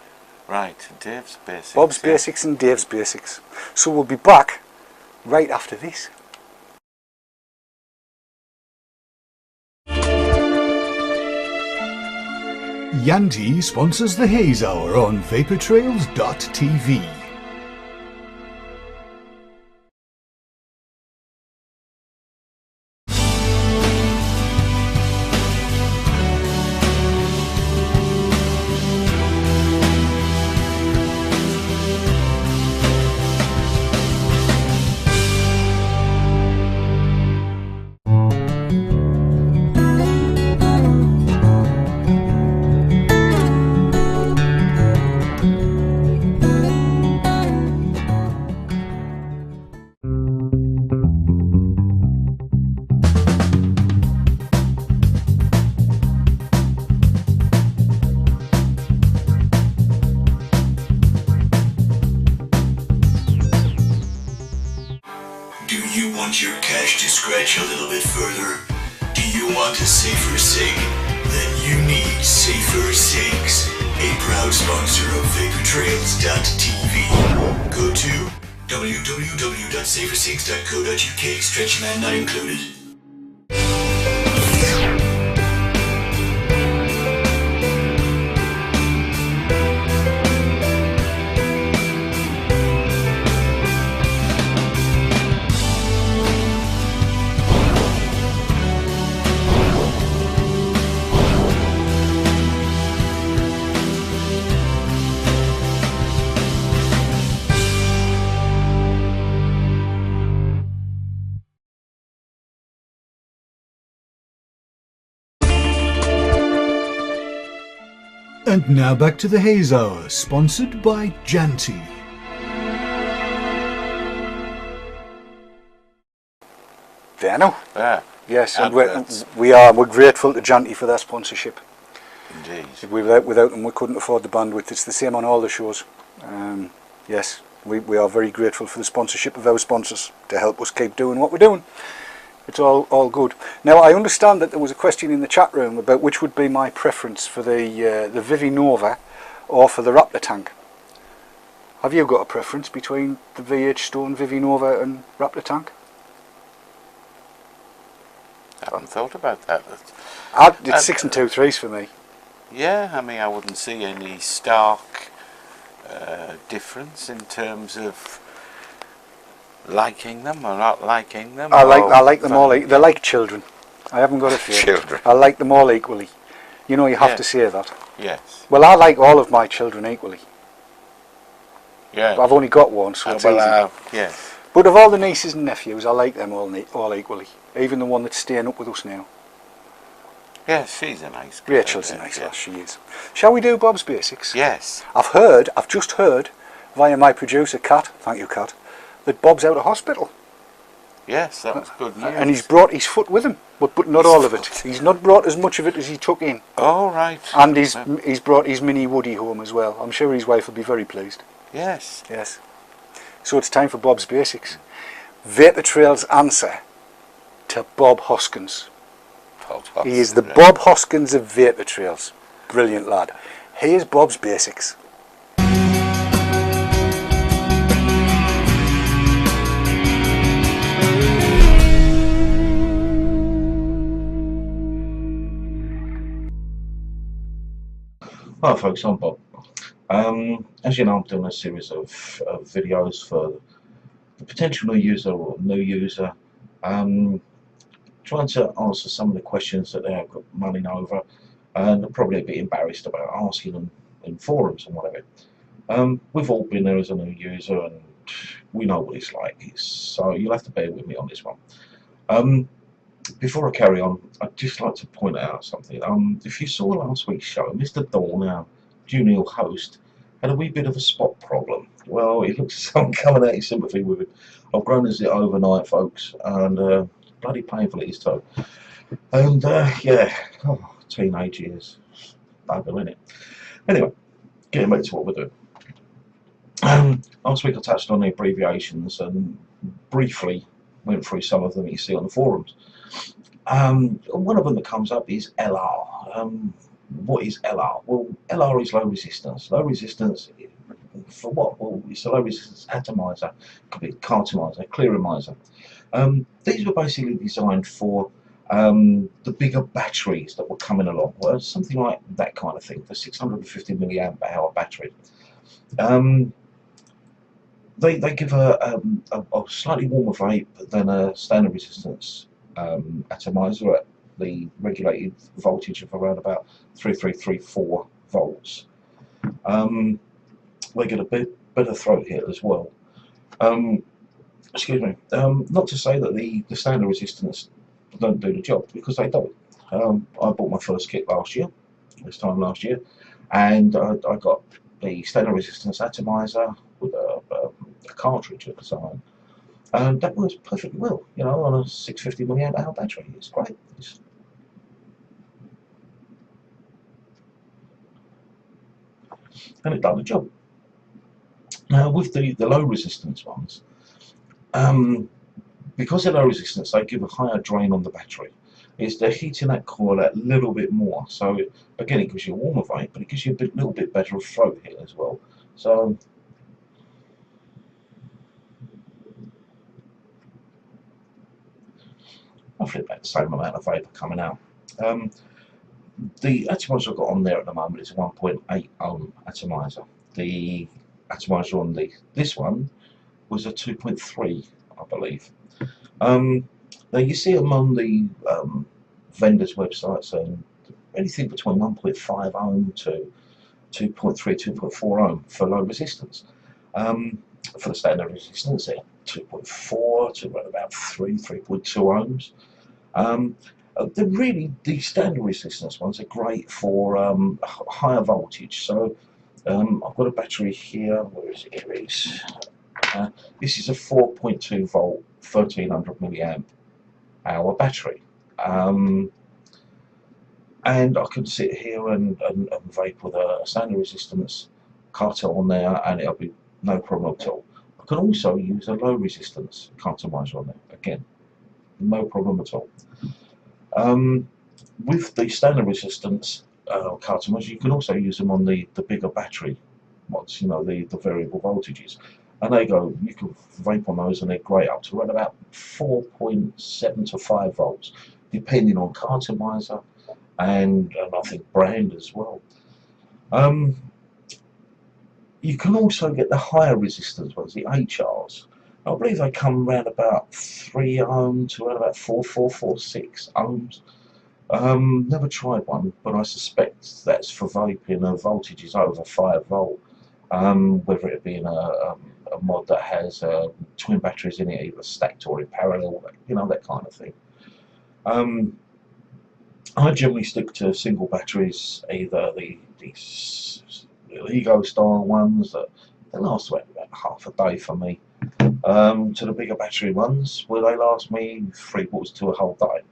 Right, Dave's Basics. Bob's Basics and Dave's Basics. So we'll be back right after this. Yanti sponsors the Haze Hour on vaportrails.tv. Do you want your cash to scratch a little bit further? Do you want a safer cig? Then you need Safer Cigs, a proud sponsor of vaportrails.tv. Go to www.safercigs.co.uk, stretch man not included. And now back to the Haze Hour, sponsored by Janty. There now. There. Yes, and Adverts. we're grateful to Janty for their sponsorship. Indeed. Without them, we couldn't afford the bandwidth. It's the same on all the shows. Yes, we are very grateful for the sponsorship of our sponsors to help us keep doing what we're doing. It's all good. Now, I understand that there was a question in the chat room about which would be my preference for the Vivi Nova or for the Raptor tank. Have you got a preference between the VH Stone, Vivi Nova and Raptor tank? I haven't thought about that. It's 6 and 2 3s for me. Yeah, I mean, I wouldn't see any stark difference in terms of liking them or not liking them. I like them all. They're like children. I haven't got a feeling. Children. I like them all equally. You know, you have to say that. Yes. Well, I like all of my children equally. Yeah. I've only got one, so it's easy. Yes. But of all the nieces and nephews, I like them all equally. Even the one that's staying up with us now. Yes, she's a nice girl. Rachel's a nice lass, she is. Shall we do Bob's Basics? Yes. I've just heard, via my producer, Kat, thank you, Kat, that Bob's out of hospital. Yes, that was good news. And he's brought his foot with him, but not all of it. He's not brought as much of it as he took in. Oh, right. And he's brought his mini Woody home as well. I'm sure his wife will be very pleased. Yes. Yes. So it's time for Bob's Basics. Vapor Trail's answer to Bob Hoskins. He is the Bob Hoskins of Vapor Trails. Brilliant lad. Here's Bob's Basics. Hi folks, I'm Bob. As you know, I'm doing a series of videos for the potential new user or new user, trying to answer some of the questions that they're mulling over and are probably a bit embarrassed about asking them in forums and whatever. We've all been there as a new user and we know what it's like, so you'll have to bear with me on this one. Before I carry on, I'd just like to point out something. If you saw last week's show, Mr. Dawn, our junior host, had a wee bit of a spot problem. Well, it looks as though I'm coming out in sympathy with it. I've grown as it overnight, folks, and bloody painful it is too. And yeah, teenage years, bugger, isn't it? Anyway, getting back to what we're doing. Last week I touched on the abbreviations and briefly went through some of them that you see on the forums. One of them that comes up is LR. What is LR? Well, LR is low resistance. Low resistance for what? Well, it's a low resistance atomizer, could be cartomizer, clearomizer. These were basically designed for the bigger batteries that were coming along. Well, something like that kind of thing, the 650 milliamp hour battery. They give a slightly warmer vape than a standard resistance atomizer at the regulated voltage of around about 3334 volts. They get a bit better throat hit as well. Excuse me. Not to say that the standard resistance don't do the job, because they don't. I bought my first kit this time last year, and I got the standard resistance atomizer with a cartridge at the time, and that works perfectly well, you know, on a 650 milliamp hour battery. It's great. And it done the job. Now with the low resistance ones, because they're low resistance, they give a higher drain on the battery. They're heating that coil a little bit more, so again it gives you a warmer vape, but it gives you a little bit better of throat hit as well. So roughly about the same amount of vapour coming out. The atomizer I've got on there at the moment is a 1.8 ohm atomizer. The atomizer on this one was a 2.3, I believe. Now you see them on the vendors' websites, and anything between 1.5 ohm to 2.3, 2.4 ohm for low resistance. For the standard resistance, they're 2.4 to around about 3.2 ohms. The standard resistance ones are great for higher voltage. So I've got a battery here. Where is it? Here it is. This is a 4.2 volt, 1300 milliamp hour battery. And I can sit here and vape with a standard resistance cartel on there, and it'll be no problem at all. I can also use a low resistance cartomizer on there. Again, no problem at all. With the standard resistance cartomizer, you can also use them on the bigger battery ones, you know, the variable voltages. And you can vape on those, and they're great up to around about 4.7 to 5 volts, depending on cartomizer and I think brand as well. You can also get the higher resistance ones, the HRs. I believe they come around about 3 ohm to around about 4.6 ohms. Never tried one, but I suspect that's for vaping voltages over 5 volt. Whether it be in a mod that has twin batteries in it, either stacked or in parallel, you know, that kind of thing. I generally stick to single batteries, either the Ego style ones that they last about half a day for me, to the bigger battery ones where they last me 3/4 to a whole day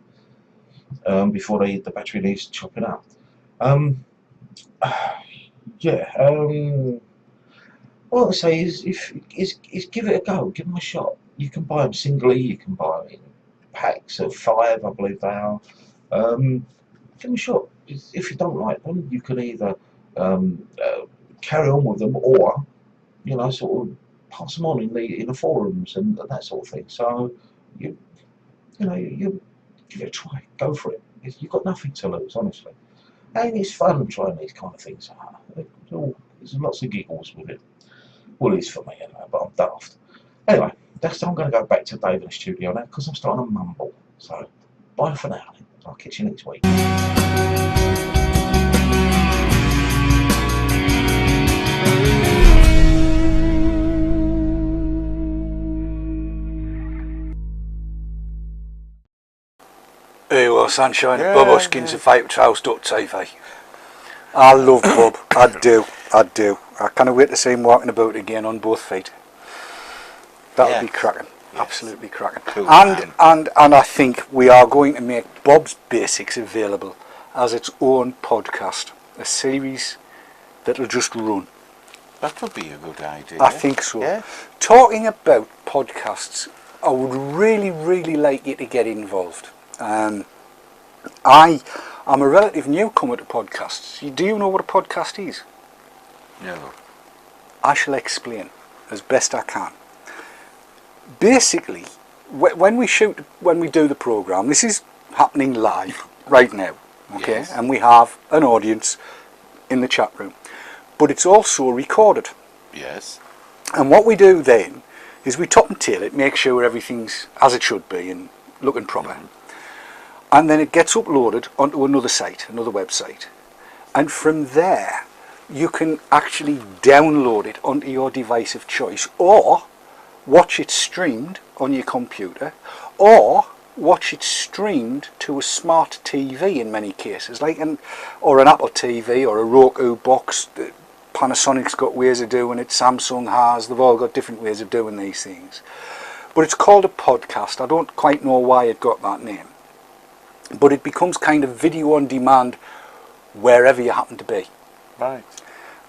before the battery needs chopping up. What I say is give it a go, give them a shot. You can buy them singly, you can buy them in packs of 5, I believe they are. Give them a shot. If you don't like them, you can either carry on with them, or you know, sort of pass them on in the forums and that sort of thing. So you give it a try, go for it. You've got nothing to lose, honestly, and it's fun trying these kind of things. There's lots of giggles with it. Well, it is for me anyway, but I'm daft. Anyway, I'm going to go back to Dave in the studio now, because I'm starting to mumble. So bye for now. I'll catch you next week. Hey, well, sunshine, Bob Hoskins of VapeTrails.tv. I love Bob, I do. I can't wait to see him walking about again on both feet. That'll be cracking, absolutely cracking. Cool, and I think we are going to make Bob's Basics available as its own podcast, a series that'll just run. That would be a good idea. I think so. Yeah. Talking about podcasts, I would really like you to get involved. I'm a relative newcomer to podcasts. Do you know what a podcast is? No. I shall explain as best I can. Basically, when we do the programme, this is happening live right now, okay? Yes. And we have an audience in the chat room, but it's also recorded. Yes. And what we do then is we top and tail it, make sure everything's as it should be and looking proper. And then it gets uploaded onto another site, another website. And from there, you can actually download it onto your device of choice, or watch it streamed on your computer, or watch it streamed to a smart TV in many cases, or an Apple TV or a Roku box. Panasonic's got ways of doing it, Samsung has, they've all got different ways of doing these things. But it's called a podcast. I don't quite know why it got that name. But it becomes kind of video on demand wherever you happen to be. Right.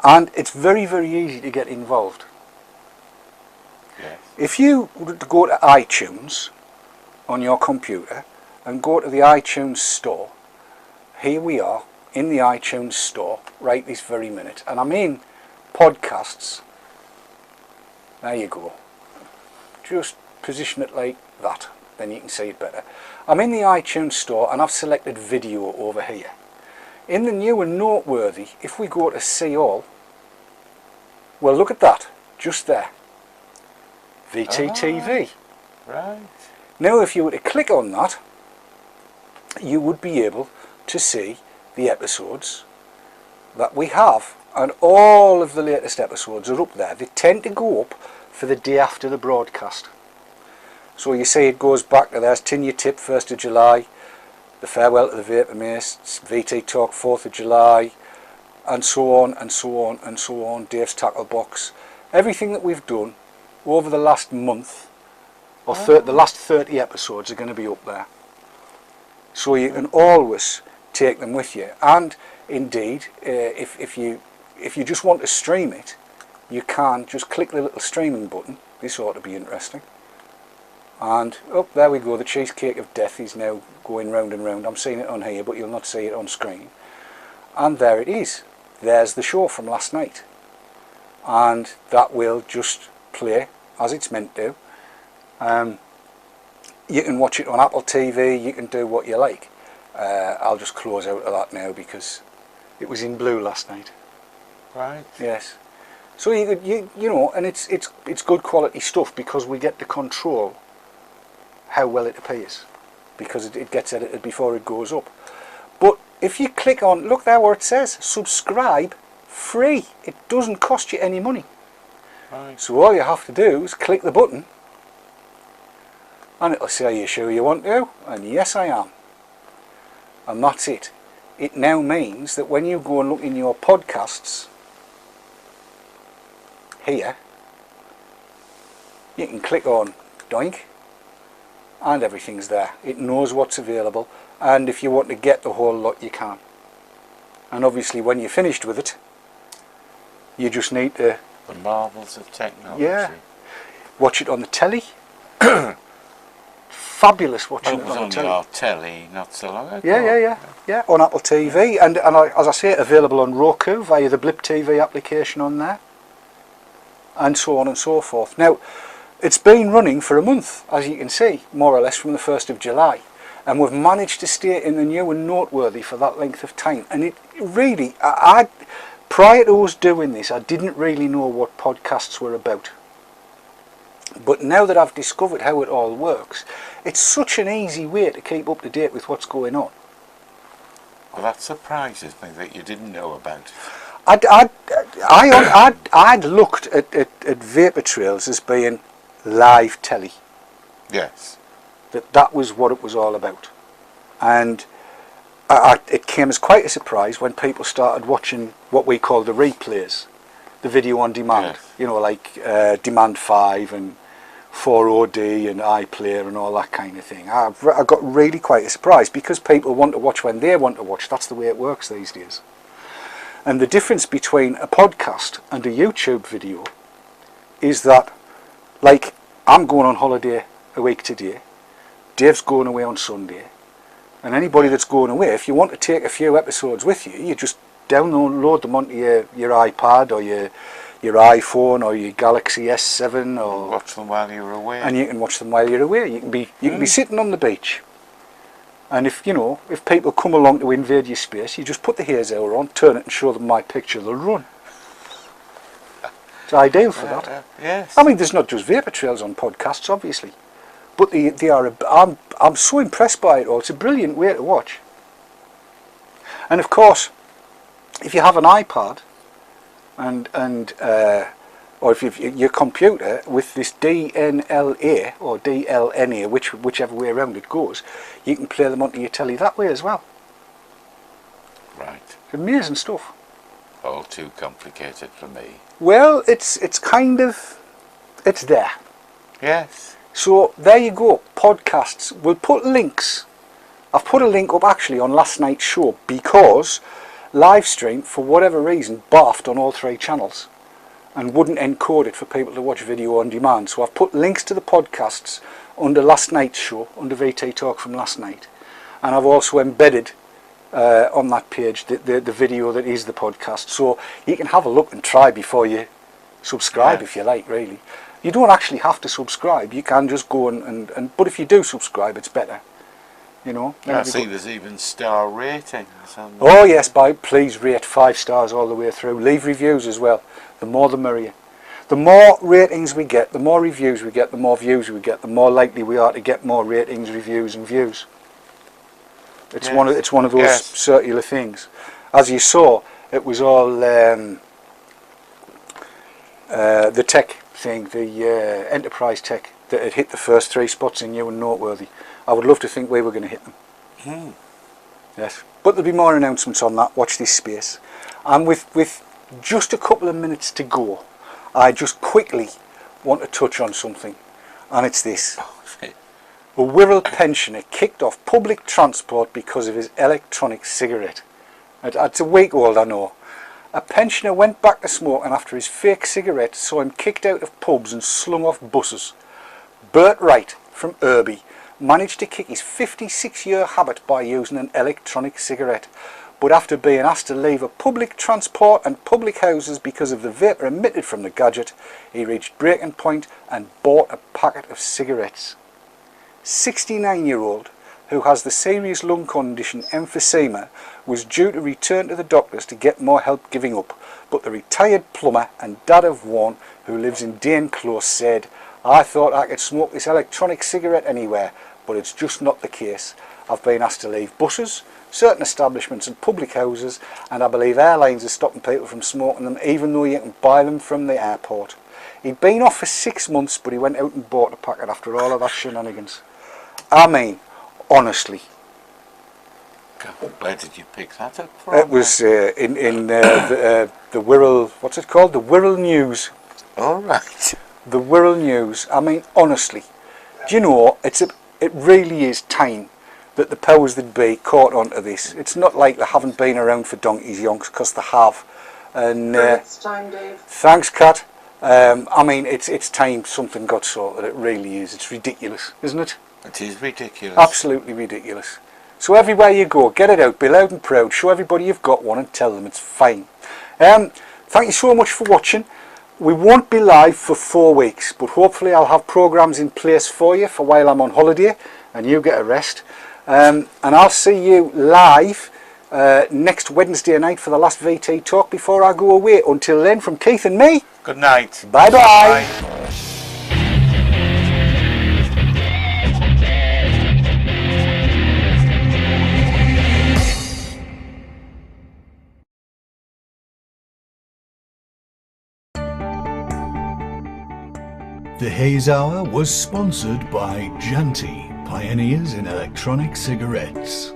And it's very, very easy to get involved. Yes. If you were to go to iTunes on your computer and go to the iTunes store, here we are in the iTunes store right this very minute. And I mean podcasts. There you go. Just position it like that, then you can see it better. I'm in the iTunes store and I've selected video over here. In the new and noteworthy, if we go to see all, well, look at that, just there. VTTV. Right. Now if you were to click on that, you would be able to see the episodes that we have, and all of the latest episodes are up there. They tend to go up for the day after the broadcast. So you see it goes back to there's Tin Your Tip 1st of July, the Farewell to the Vapor Mates, VT Talk 4th of July, and so on and so on and so on, Dave's Tackle Box. Everything that we've done over the last month, or the last 30 episodes are going to be up there. So you can always take them with you. And indeed, if you just want to stream it, you can just click the little streaming button. This ought to be interesting. And there we go, the Cheesecake of Death is now going round and round. I'm seeing it on here, but you'll not see it on screen. And there it is. There's the show from last night. And that will just play as it's meant to. You can watch it on Apple TV, you can do what you like. I'll just close out of that now because it was in blue last night. Right. Yes. So you know, and it's good quality stuff because we get to control how well it appears, because it gets edited before it goes up. But if you click on, look there where it says subscribe, free. It doesn't cost you any money. Right. So all you have to do is click the button and it'll say, are you sure you want to? And yes, I am. And that's it. It now means that when you go and look in your podcasts here, you can click on doink and everything's there. It knows what's available, and if you want to get the whole lot, you can. And obviously when you're finished with it, you just need to The marvels of technology. Yeah. Watch it on the telly. Fabulous watching It it was on on the telly. your telly not so long ago. Yeah, on Apple TV, and as I say, available on Roku via the Blip TV application on there, and so on and so forth. Now, it's been running for a month, as you can see, more or less from the 1st of July, and we've managed to stay in the new and noteworthy for that length of time. And it really, prior to us doing this, I didn't really know what podcasts were about. But now that I've discovered how it all works, it's such an easy way to keep up to date with what's going on. Well, that surprises me that you didn't know about it. I'd looked at Vapor Trails as being live telly. Yes. That was what it was all about. And it came as quite a surprise when people started watching what we call the replays, the video on demand. Yes. You know, like Demand 5 and 4OD and iPlayer and all that kind of thing. I got really quite a surprise because people want to watch when they want to watch. That's the way it works these days. And the difference between a podcast and a YouTube video is that, like, I'm going on holiday a week today. Dave's going away on Sunday. And anybody that's going away, if you want to take a few episodes with you, you just download them onto your iPad or your iPhone or your Galaxy S7 or watch them while you're away. And you can watch them while you're away. You can be sitting on the beach. And if people come along to invade your space, you just put the Haze Hour on, turn it and show them my picture, they'll run. It's ideal for that. Yes. I mean, there's not just vapor trails on podcasts, obviously, but they are. I'm so impressed by it all. It's a brilliant way to watch. And of course, if you have an iPad or if your computer with this DNLA or DLNA, whichever way around it goes, you can play them onto your telly that way as well. Right. It's amazing stuff. All too complicated for me. Well, it's there. Yes. So there you go. Podcasts. We'll put links. I've put a link up actually on last night's show because Livestream, for whatever reason, barfed on all 3 channels and wouldn't encode it for people to watch video on demand. So I've put links to the podcasts under last night's show, under VT Talk from last night. And I've also embedded on that page the video that is the podcast. So you can have a look and try before you subscribe if you like, really. You don't actually have to subscribe. You can just go and but if you do subscribe, it's better. You know. I see there's even star ratings. Oh yes, please rate 5 stars all the way through. Leave reviews as well. The more the merrier. The more ratings we get, the more reviews we get, the more views we get, the more likely we are to get more ratings, reviews and views. It's one of those circular things. As you saw, it was all the tech thing, the enterprise tech that had hit the first 3 spots in New and Noteworthy. I would love to think we were going to hit them. Yes, but there'll be more announcements on that. Watch this space. And with just a couple of minutes to go, I just quickly want to touch on something, and it's this. A Wirral pensioner kicked off public transport because of his electronic cigarette. It's a week old, I know. A pensioner went back to smoking after his fake cigarette saw him kicked out of pubs and slung off buses. Bert Wright from Irby managed to kick his 56-year habit by using an electronic cigarette, but after being asked to leave a public transport and public houses because of the vapour emitted from the gadget, he reached breaking point and bought a packet of cigarettes. 69-year-old, who has the serious lung condition emphysema, was due to return to the doctors to get more help giving up, but the retired plumber and dad of one who lives in Dane Close said, "I thought I could smoke this electronic cigarette anywhere, but it's just not the case. I've been asked to leave buses, certain establishments and public houses, and I believe airlines are stopping people from smoking them even though you can buy them from the airport." He'd been off for 6 months, but he went out and bought a packet after all of that shenanigans. I mean, honestly. Where did you pick that up from? It was in the Wirral, what's it called? The Wirral News. All right. The Wirral News. I mean, honestly, do you know, it really is time that the powers that be caught onto this. It's not like they haven't been around for donkey's yonks, because they have. And it's time, Dave. Thanks, Kat. I mean, it's time something got sorted. It really is. It's ridiculous, isn't it? It is ridiculous. Absolutely ridiculous. So everywhere you go, get it out, be loud and proud, show everybody you've got one and tell them it's fine. Thank you so much for watching. We won't be live for 4 weeks, but hopefully I'll have programs in place for you for while I'm on holiday and you get a rest. And I'll see you live next Wednesday night for the last VT Talk before I go away. Until then, from Keith and me, good night. Bye bye. Bye. The Haze Hour was sponsored by Janty, pioneers in electronic cigarettes.